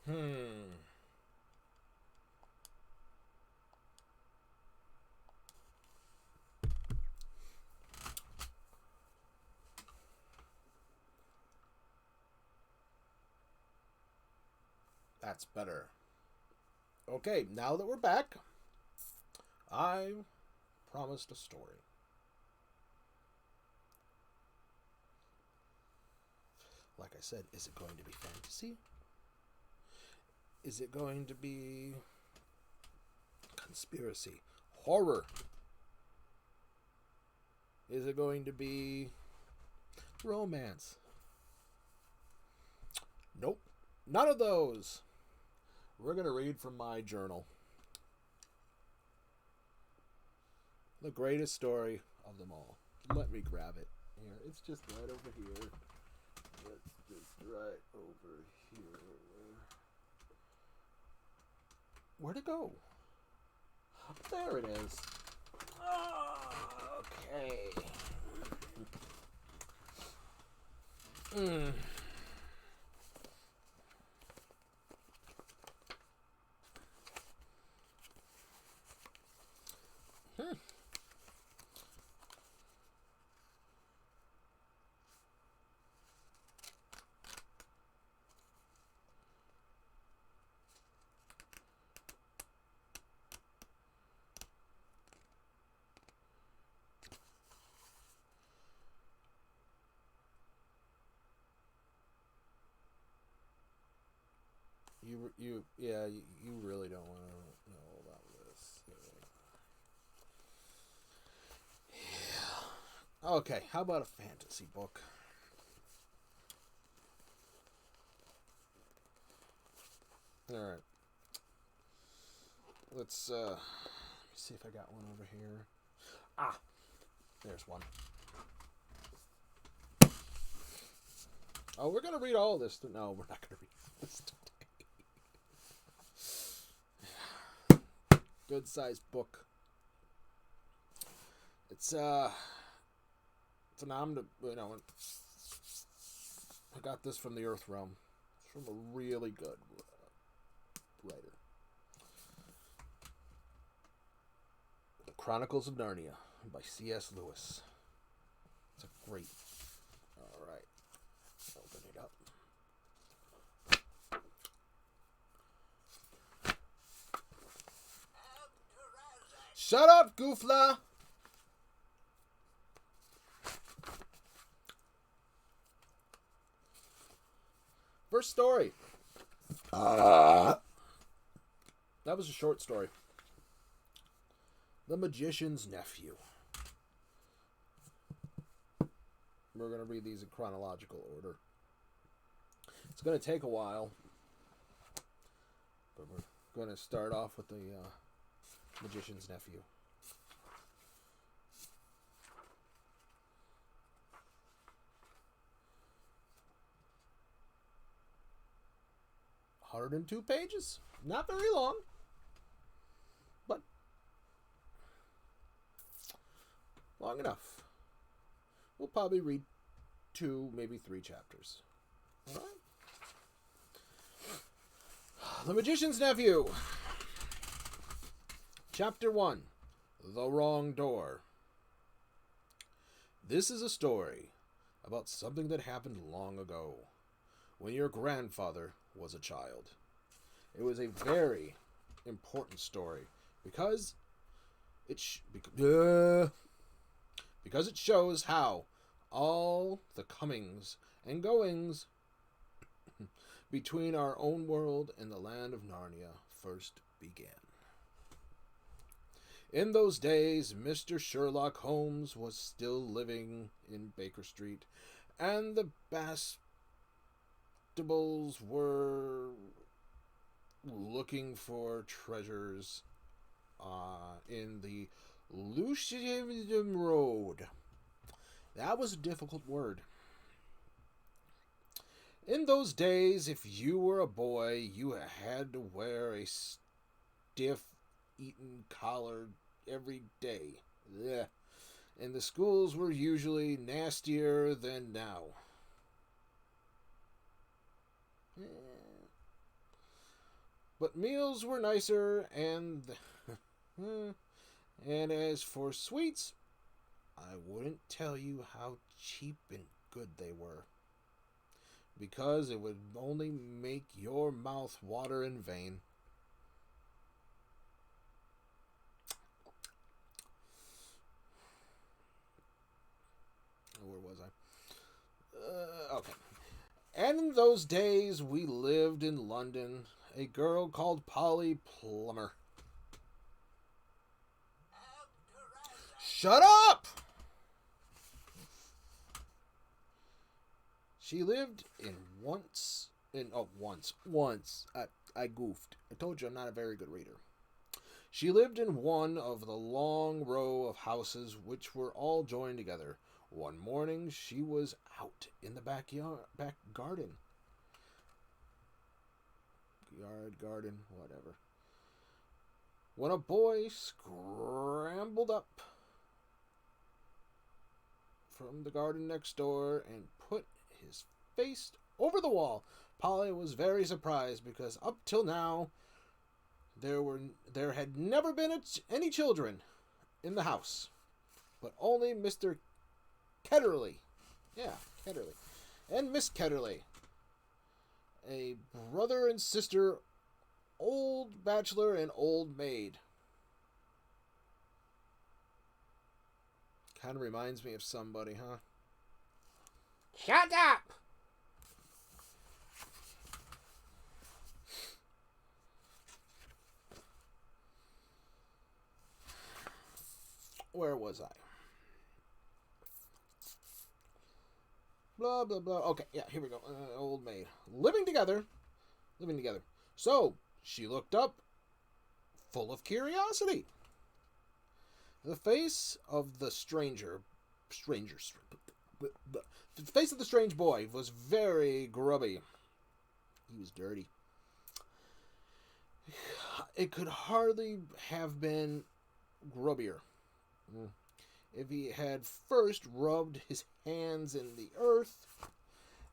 Hmm. That's better. Okay, now that we're back, I promised a story. Like I said, is it going to be fantasy? Is it going to be conspiracy? Horror? Is it going to be romance? Nope. None of those. We're going to read from my journal. The greatest story of them all. Let me grab it. Here, it's just right over here. It's just right over here. Where'd it go? There it is. Okay. Mm. Hmm. You really don't want to know about this. Yeah. Okay, how about a fantasy book? All right. Let me see if I got one over here. Ah, there's one. Oh, we're gonna read all of this. No, we're not gonna read this today. Good sized book. It's an I got this from the Earth Realm. It's from a really good writer. The Chronicles of Narnia by C.S. Lewis. It's a great. All right, open it up. Shut up, Goofla! First story. That was a short story. The Magician's Nephew. We're going to read these in chronological order. It's going to take a while, but we're going to start off with the Magician's Nephew. (102 pages. Not very long, but long enough. We'll probably read 2, maybe 3 chapters. All right. The Magician's Nephew. Chapter 1. The Wrong Door. This is a story about something that happened long ago, when your grandfather was a child. It was a very important story because it shows how all the comings and goings between our own world and the land of Narnia first began. In those days, Mr. Sherlock Holmes was still living in Baker Street, and the Bastables were looking for treasures in the Lucian Road. That was a difficult word. In those days, if you were a boy, you had to wear a stiff Eton collar every day. Ugh. And the schools were usually nastier than now. But meals were nicer, and and as for sweets, I wouldn't tell you how cheap and good they were, because it would only make your mouth water in vain. Where was I? Okay. And in those days, we lived in London. A girl called Polly Plummer. Shut up! She lived in once. I goofed. I told you I'm not a very good reader. She lived in one of the long row of houses which were all joined together. One morning she was out in the back garden. Garden, whatever. When a boy scrambled up from the garden next door and put his face over the wall. Polly was very surprised because up till now there had never been any children in the house, but only Mr. Ketterly. Yeah, Ketterly. And Miss Ketterly. A brother and sister, old bachelor and old maid. Kind of reminds me of somebody, huh? Shut up! Where was I? Blah, blah, blah. Okay, yeah, here we go. Old maid. Living together. So, she looked up, full of curiosity. The face of the the face of the strange boy was very grubby. He was dirty. It could hardly have been grubbier if he had first rubbed his hands in the earth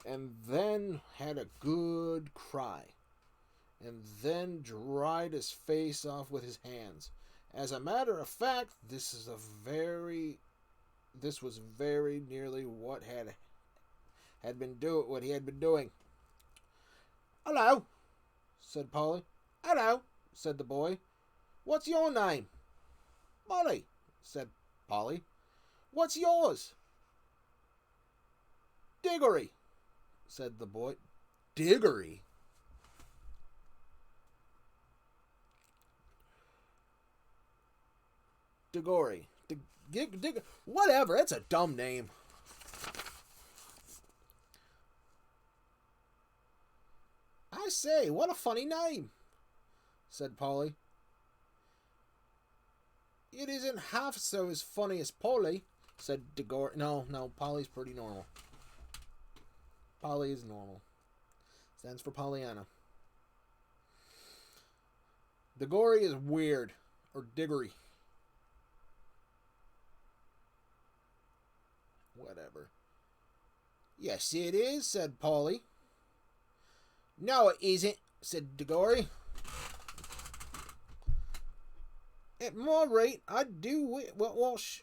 and then had a good cry and then dried his face off with his hands. As a matter of fact, this was very nearly what he had been doing. "Hello," said Polly. "Hello," said the boy. "What's your name?" "Molly," said Polly. "What's yours?" "Diggory," said the boy. "Diggory?" Diggory. Whatever, it's a dumb name. "I say, what a funny name," said Polly. "It isn't half so as funny as Polly," said Diggory. No, Polly's pretty normal. Polly is normal. Stands for Pollyanna. Diggory is weird. Or Diggory. Whatever. "Yes, it is," said Polly. "No, it isn't," said Diggory. "At my rate, I do wash.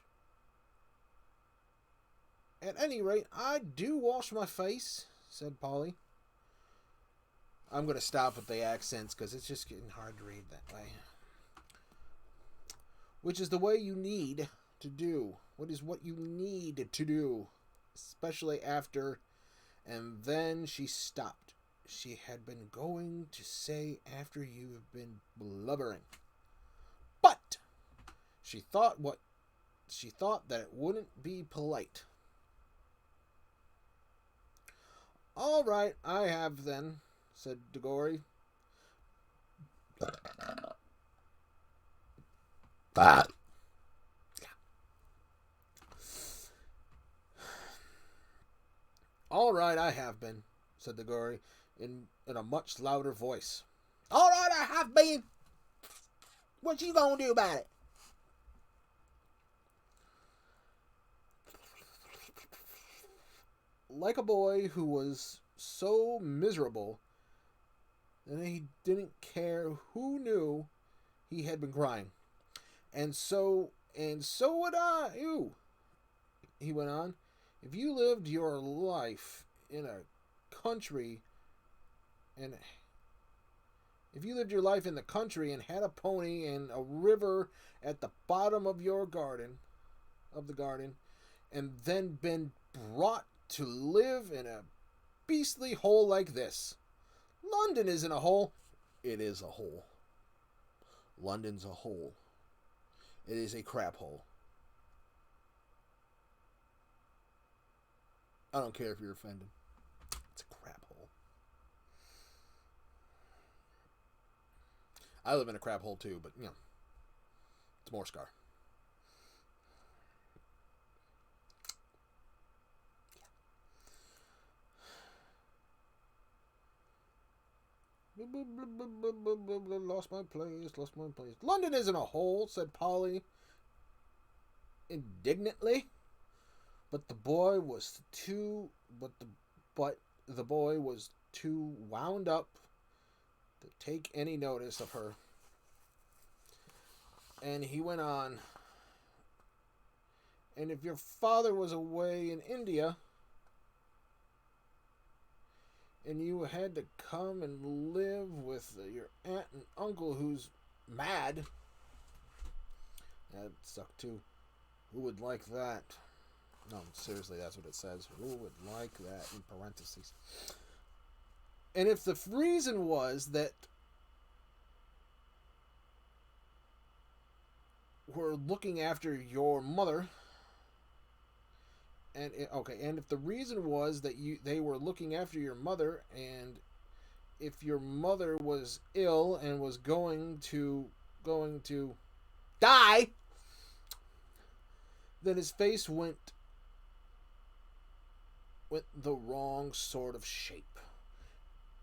At any rate, I do wash my face," said Polly. I'm going to stop with the accents because it's just getting hard to read that way. Which is the way you need to do. What is what you need to do? Especially after. And then she stopped. She had been going to say after you've been blubbering. But she thought that it wouldn't be polite. "All right, I have then," said Diggory. "All right, I have been," said Diggory in a much louder voice. "All right, I have been. What you gonna do about it?" Like a boy who was so miserable And he didn't care who knew he had been crying. And so would I. You, he went on. If you lived your life in a country and if you lived your life in the country and had a pony and a river at the bottom of your garden, and then been brought to live in a beastly hole like this. London isn't a hole. It is a hole. London's a hole. It is a crap hole. I don't care if you're offended. It's a crap hole. I live in a crap hole too, but it's more Scar. Lost my place. London isn't a hole, said Polly indignantly. But the boy was too wound up to take any notice of her. And he went on, and if your father was away in India and you had to come and live with your aunt and uncle who's mad, that sucked too. Who would like that? No, seriously, that's what it says. Who would like that in parentheses? And if the reason was that we're looking after your mother, and if the reason was that they were looking after your mother, and if your mother was ill and was going to die, then his face went the wrong sort of shape,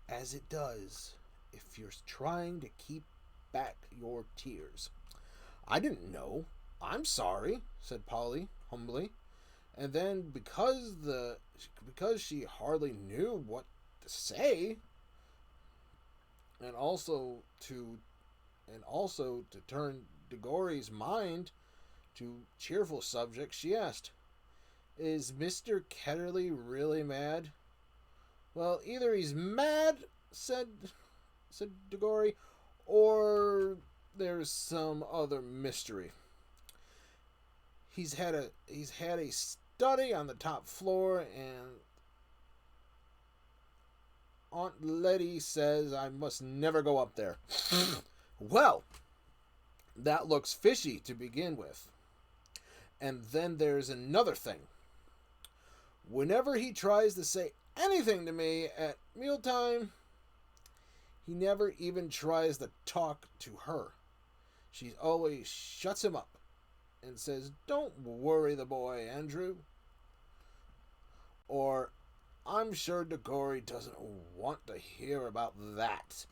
as it does if you're trying to keep back your tears. I didn't know. I'm sorry, said Polly humbly. And then because she hardly knew what to say, and also to turn DeGory's mind to cheerful subjects, she asked, "Is Mr. Ketterly really mad?" "Well, either he's mad," said DeGory, "or there's some other mystery. He's had a study on the top floor, and Aunt Letty says I must never go up there." Well, that looks fishy to begin with. And then there's another thing. Whenever he tries to say anything to me at mealtime, he never even tries to talk to her. She always shuts him up and says, "Don't worry the boy, Andrew." Or, "I'm sure DeGory doesn't want to hear about that."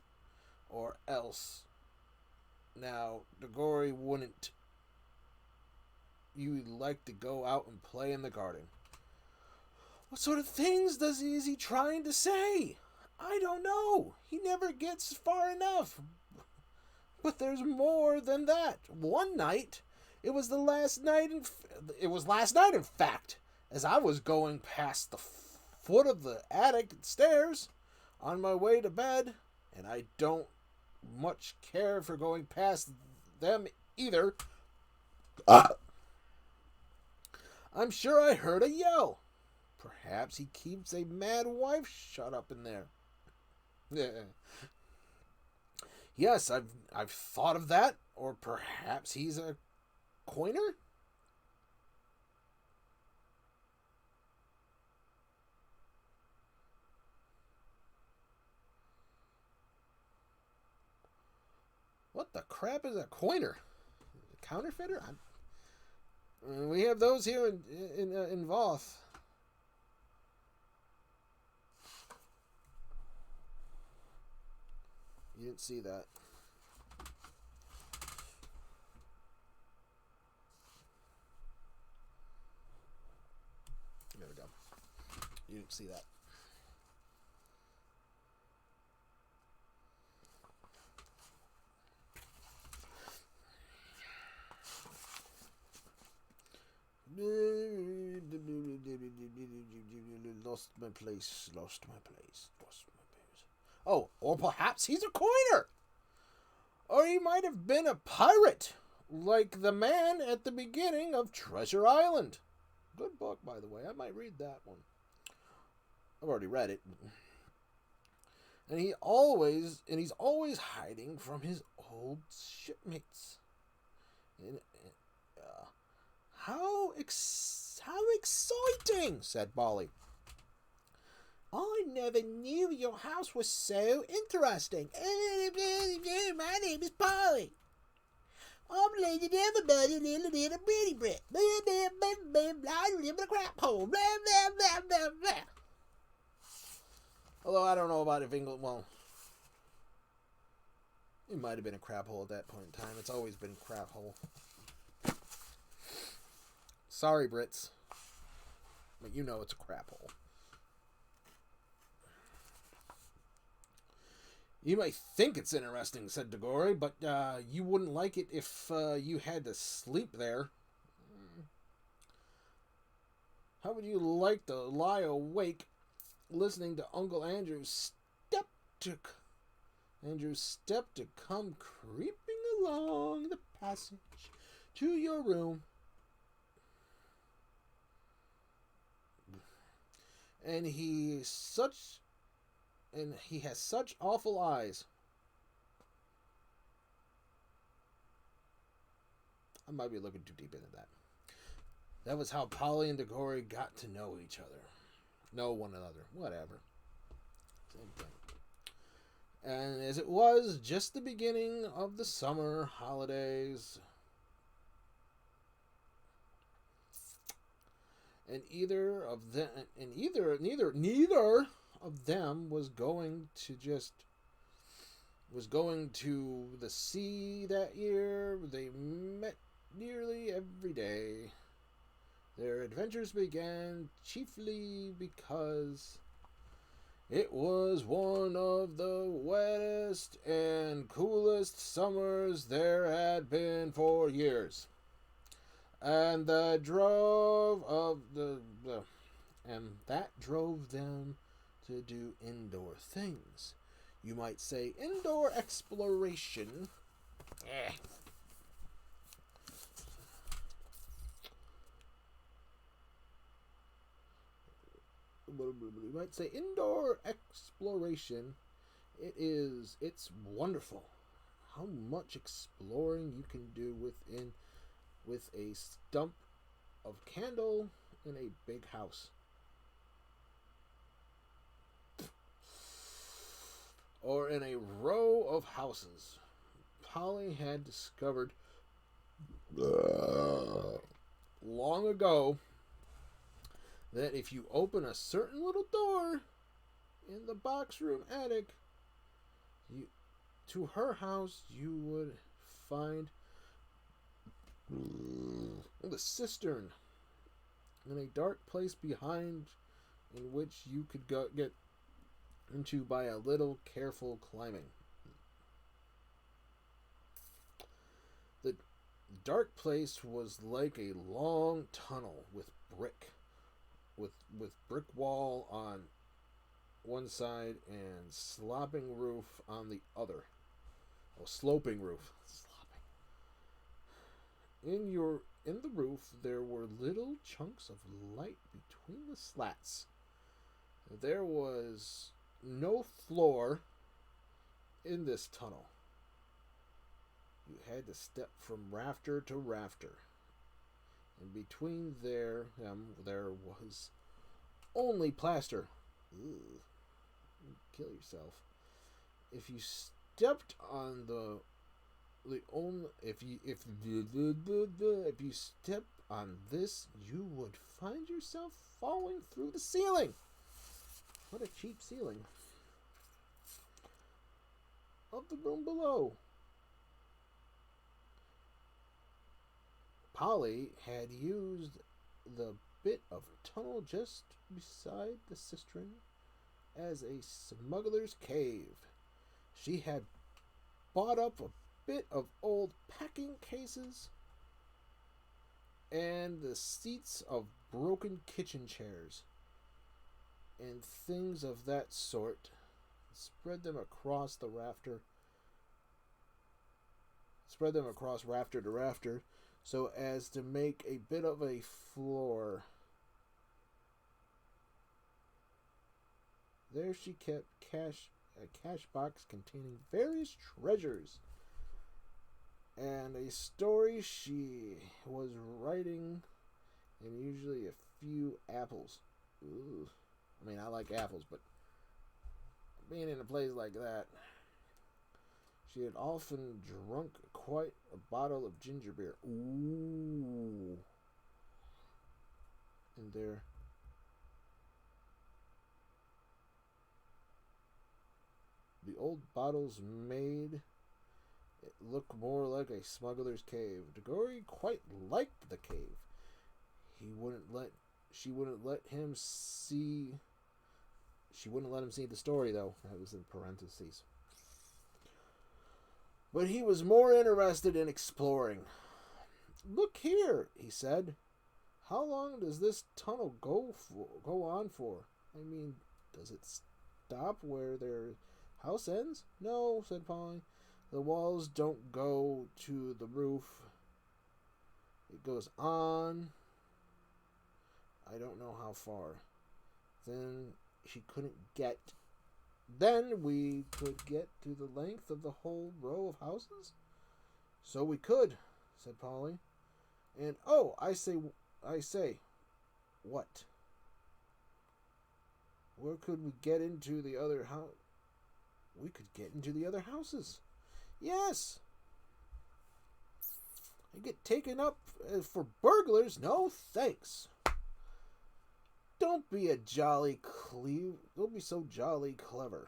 Or else, "Now, DeGory, wouldn't you like to go out and play in the garden?" What sort of things is he trying to say? I don't know. He never gets far enough. But there's more than that. One night, it was last night, in fact, as I was going past the foot of the attic stairs on my way to bed, and I don't much care for going past them either. I'm sure I heard a yell. Perhaps he keeps a mad wife shut up in there. Yes, I've thought of that. Or perhaps he's a coiner? What the crap is a coiner? A counterfeiter? We have those here in Voth. You didn't see that. There we go. You didn't see that. lost my place, lost my place, lost my place. Oh, or perhaps he's a coiner! Or he might have been a pirate, like the man at the beginning of Treasure Island. Good book, by the way. I might read that one. I've already read it. And he's always hiding from his old shipmates. And, how exciting, said Polly. I never knew your house was so interesting. My name is Polly. I'm letting everybody little bitty bit. I live in a crap hole. Although I don't know about if England, well, it might have been a crap hole at that point in time. It's always been a crap hole. Sorry, Brits. But you know it's a crap hole. You might think it's interesting, said Dagori, but you wouldn't like it if you had to sleep there. How would you like to lie awake listening to Uncle Andrew's step to come creeping along the passage to your room? And he has such awful eyes. I might be looking too deep into that. That was how Polly and Dagori got to know each other. Know one another. Whatever. Same thing. And as it was just the beginning of the summer holidays, and neither of them was going to the sea that year. They met nearly every day. Their adventures began chiefly because it was one of the wettest and coolest summers there had been for years. And that drove them to do indoor things. You might say indoor exploration. You might say indoor exploration. It's wonderful how much exploring you can do with a stump of candle in a big house. Or in a row of houses. Polly had discovered long ago that if you open a certain little door in the box room attic to her house, you would find the cistern in a dark place behind, in which you could get into by a little careful climbing. The dark place was like a long tunnel with brick wall on one side and sloping roof on the other. Oh, sloping roof. In the roof there were little chunks of light between the slats. There was no floor in this tunnel. You had to step from rafter to rafter. And between there was only plaster. Ew. Kill yourself. If you stepped on if you step on this, you would find yourself falling through the ceiling. What a cheap ceiling. Of the room below. Polly had used the bit of tunnel just beside the cistern as a smuggler's cave. She had bought up a bit of old packing cases and the seats of broken kitchen chairs. and things of that sort. Spread them across the rafter. Spread them across rafter to rafter, so as to make a bit of a floor. There she kept a cash box containing various treasures and a story she was writing, and usually a few apples. Ooh. I mean, I like apples, but being in a place like that, she had often drunk quite a bottle of ginger beer. Ooh. And there. The old bottles made it look more like a smuggler's cave. Dagori quite liked the cave. She wouldn't let him see the story, though. That was in parentheses. But he was more interested in exploring. Look here, he said. How long does this tunnel go on for? I mean, does it stop where their house ends? No, said Polly. The walls don't go to the roof. It goes on. I don't know how far. Then we could get to the length of the whole row of houses? So we could, said Polly. And, oh, I say, what? Where could we get into the other house? We could get into the other houses. Yes. I get taken up for burglars? No, thanks. Don't be so jolly clever.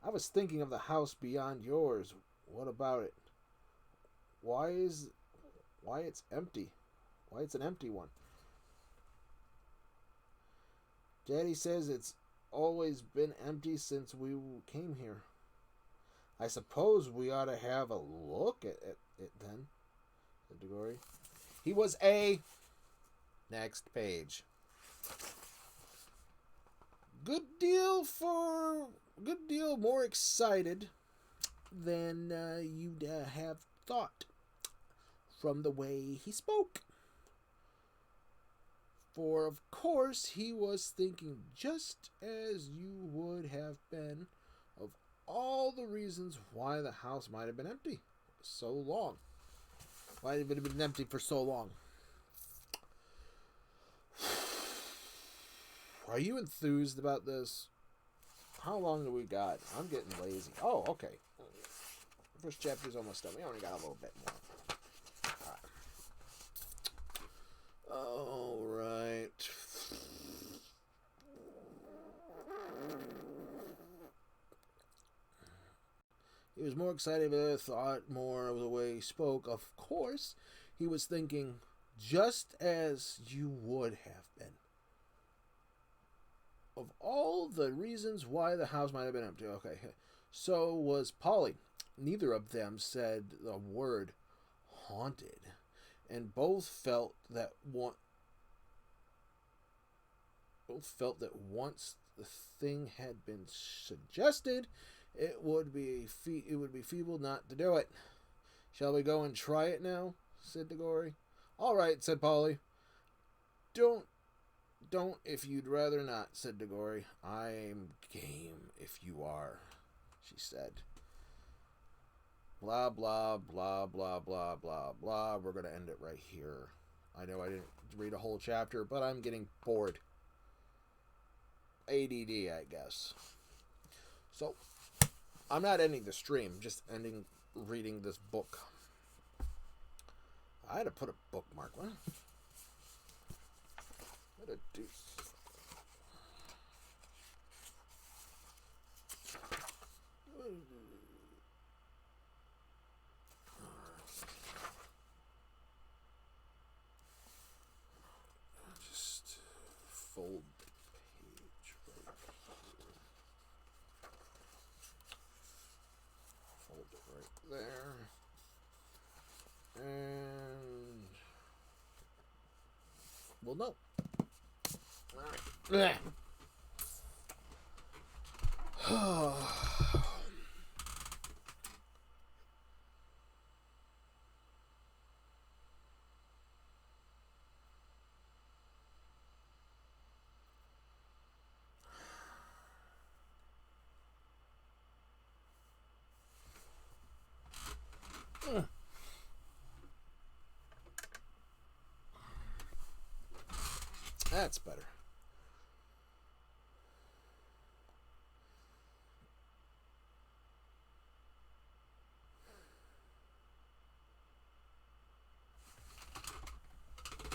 I was thinking of the house beyond yours. What about it? Why it's empty? Why it's an empty one? Daddy says it's always been empty since we came here. I suppose we ought to have a look at it then, said Dagori. He was a... Next page. Good deal more excited than you'd have thought from the way he spoke. For, of course, he was thinking just as you would have been of all the reasons why the house might have been empty so long. Why it have been empty for so long. Are you enthused about this? How long do we got? I'm getting lazy. Oh, okay. First chapter's almost done. We only got a little bit more. All right. He was more excited about it, thought more of the way he spoke. Of course, he was thinking just as you would have been. Of all the reasons why the house might have been empty. Okay. So was Polly. Neither of them said the word haunted. And both felt that once the thing had been suggested, it would be feeble not to do it. Shall we go and try it now? Said Dagori. All right, said Polly. Don't if you'd rather not, said Dagori. I'm game if you are, she said. Blah, blah, blah, blah, blah, blah, blah. We're going to end it right here. I know I didn't read a whole chapter, but I'm getting bored. ADD, I guess. So, I'm not ending the stream, just ending reading this book. I had to put a bookmark. What? What a deuce. Just fold the page right here. Fold it right there. And Well, no. Alright. That's better.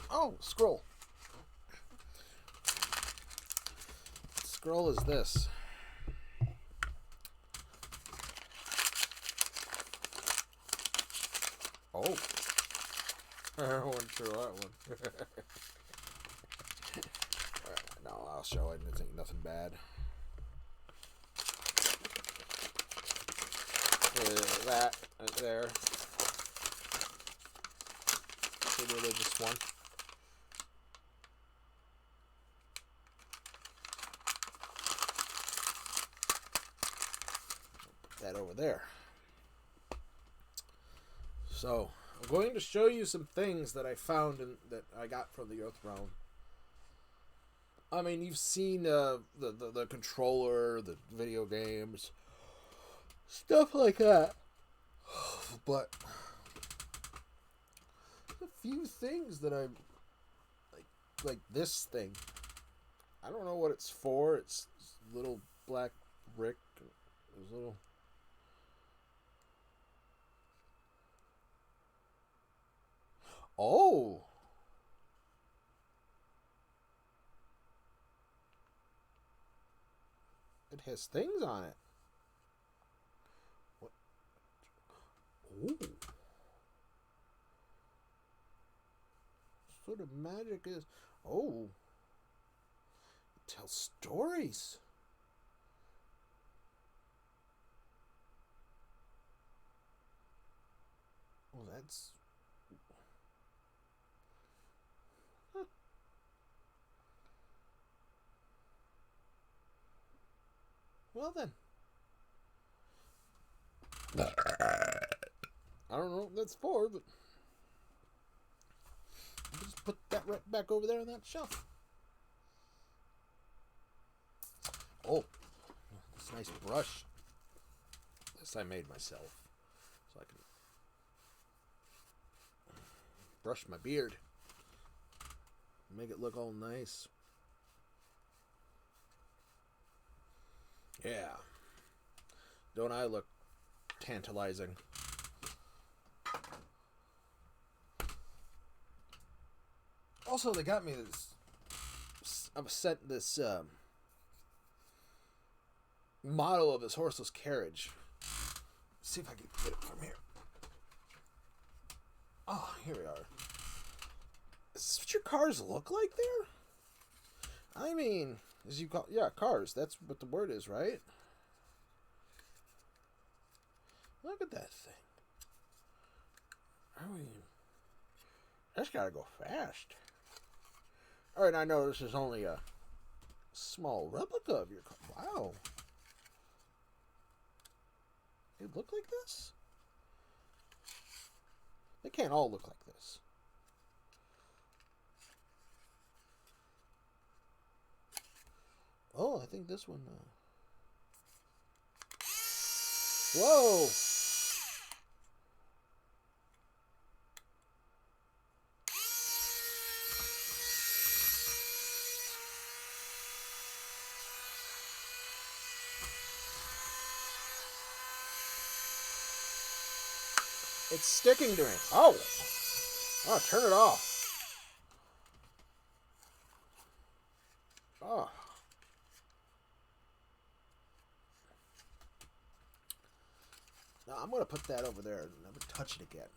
Oh, scroll. Scroll is this. Oh. I wasn't sure that one. No, I'll show it. It's ain't nothing bad. That right there. The religious one. Put that over there. So, I'm going to show you some things that I found and that I got from the Earth Realm. I mean, you've seen the controller, the video games, stuff like that. But a few things that I like this thing. I don't know what it's for. It's little black brick. There's little. Oh. It has things on it. What? Ooh. What sort of magic is? Oh. It tells stories. Well, that's. Huh. Well then. I don't know what that's for, but I'll just put that right back over there on that shelf. Oh, this nice brush. This I made myself, so I can brush my beard, make it look all nice. Yeah, don't I look tantalizing? Also, they got me this. I've sent this model of this horseless carriage. Let's see if I can get it from here. Oh, here we are. Is this what your cars look like there? I mean, as you call, yeah, cars. That's what the word is, right? Look at that thing. I mean, that's gotta go fast. Alright, I know this is only a small replica of your car. Wow. They look like this? They can't all look like this. Oh, I think this one. Whoa! It's sticking to me. Oh! Oh, turn it off. Oh. Now I'm going to put that over there and never touch it again.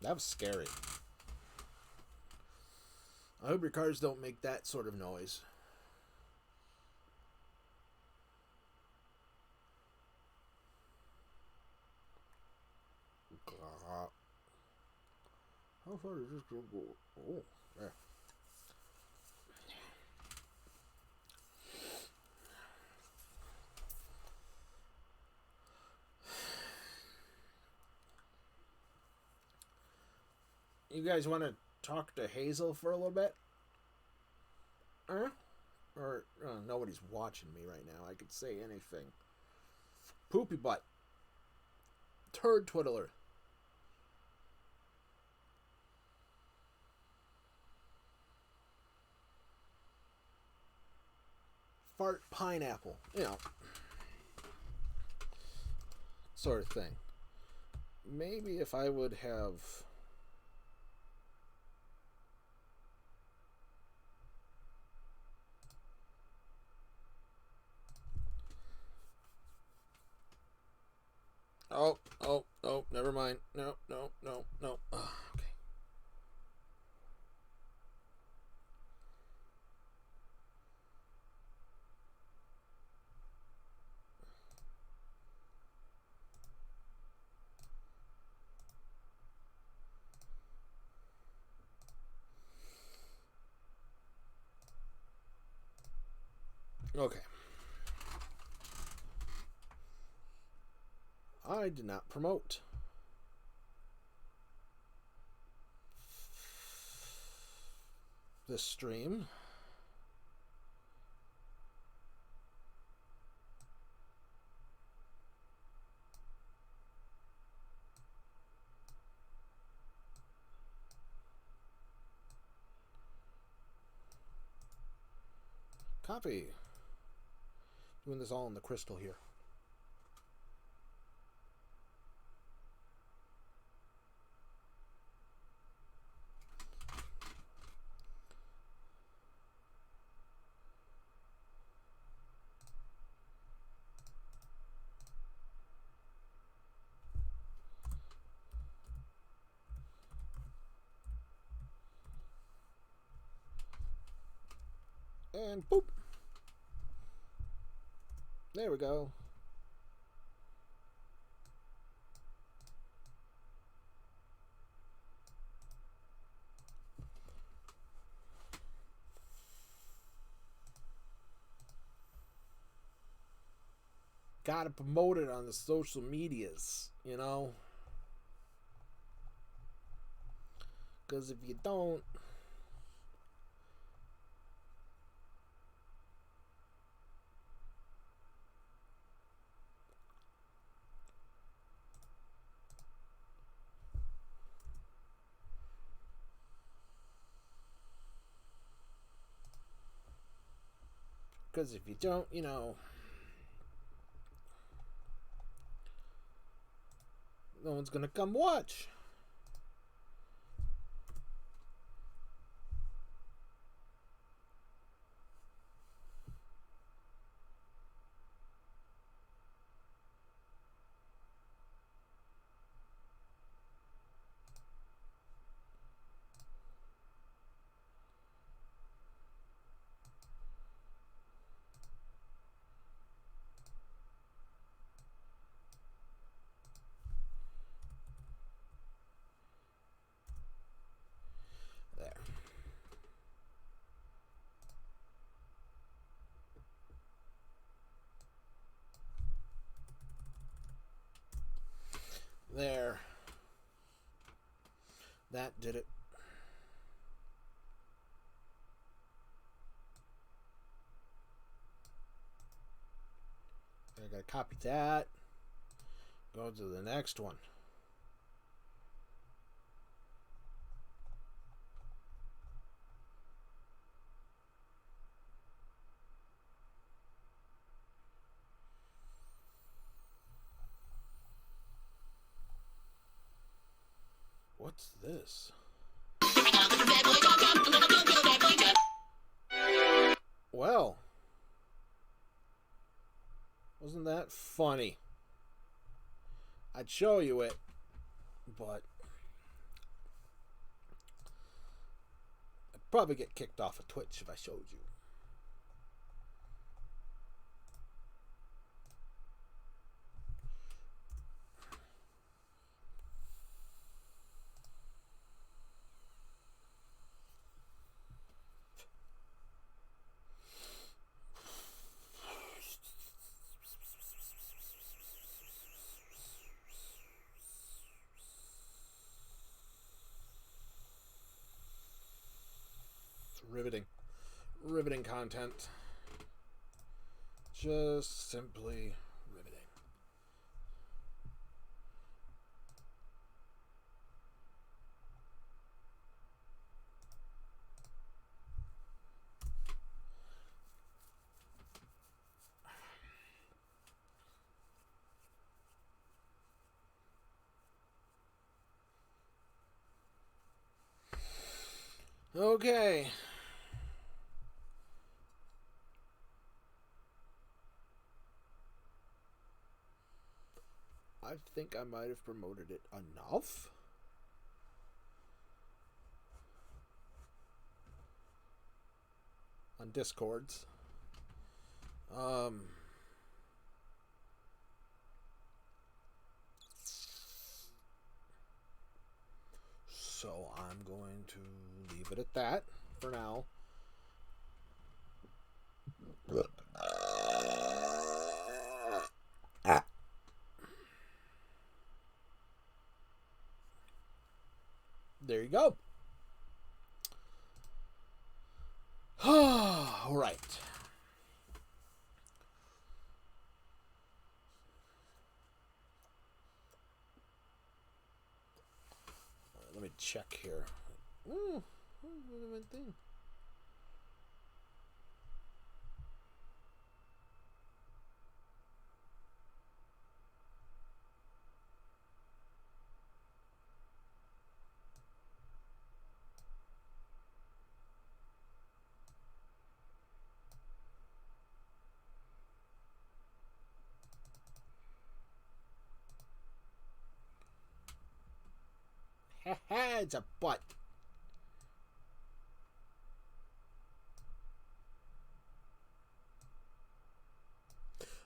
That was scary. I hope your cars don't make that sort of noise. How far does this girl go? Oh, there. You guys want to talk to Hazel for a little bit? Or nobody's watching me right now. I could say anything. Poopy butt. Turd twiddler. Fart pineapple. You know. Sort of thing. Maybe if I would have... Oh, never mind. No. Oh, okay. Okay. I did not promote. This stream. Copy. Doing this all in the crystal here. And boop. There we go. Gotta promote it on the social medias, you know? Because if you don't... Because if you don't, you know... No one's gonna come watch. There. That did it. I gotta copy that. Go to the next one. What's this? Well, wasn't that funny? I'd show you it, but I'd probably get kicked off of Twitch if I showed you. Riveting. Riveting content. Just simply riveting. Okay. I think I might have promoted it enough. On Discords. So I'm going to leave it at that for now. There you go. All right. Let me check here. Ooh, what thing? It's a butt.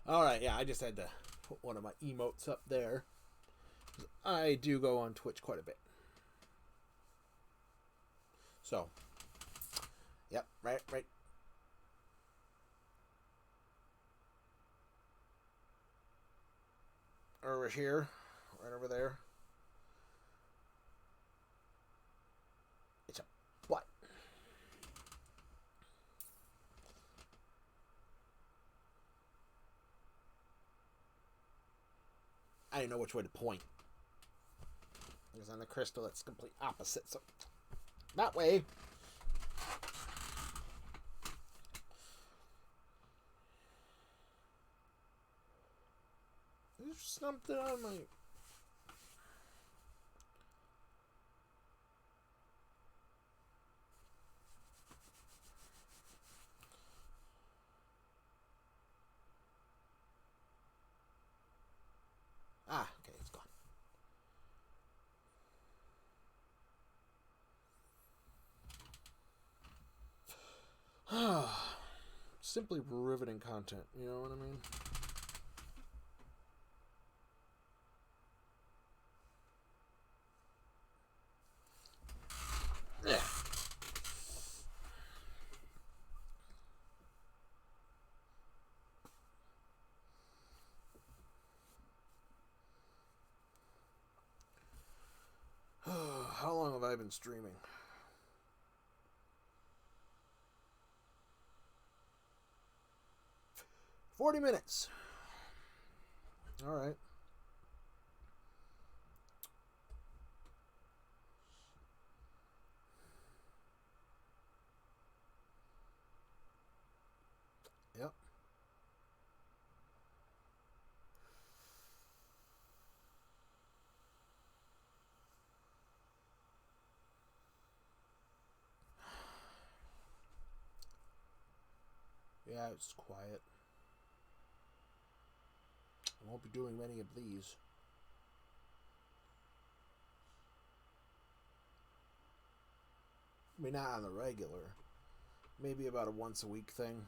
Alright, yeah, I just had to put one of my emotes up there. I do go on Twitch quite a bit. So, yep, right. Over here, right over there. It's a butt. I didn't know which way to point. Because on the crystal, it's complete opposite. So, that way. There's something on my... Ah, okay, it's gone. Simply riveting content, you know what I mean? Yeah. How long have I been streaming? 40 minutes. All right. Yep. Yeah, it's quiet. I won't be doing many of these. I mean, not on the regular. Maybe about a once a week thing.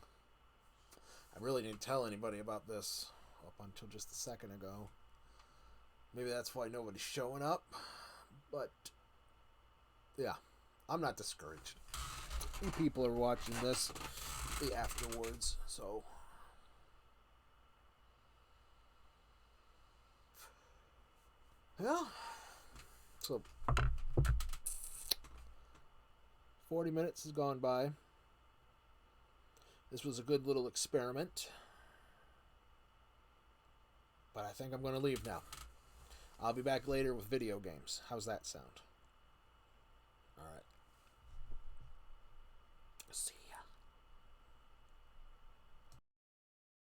I really didn't tell anybody about this up until just a second ago. Maybe that's why nobody's showing up. But, yeah, I'm not discouraged. You people are watching this the afterwards, so... Yeah. So, 40 minutes has gone by. This was a good little experiment. But I think I'm going to leave now. I'll be back later with video games. How's that sound?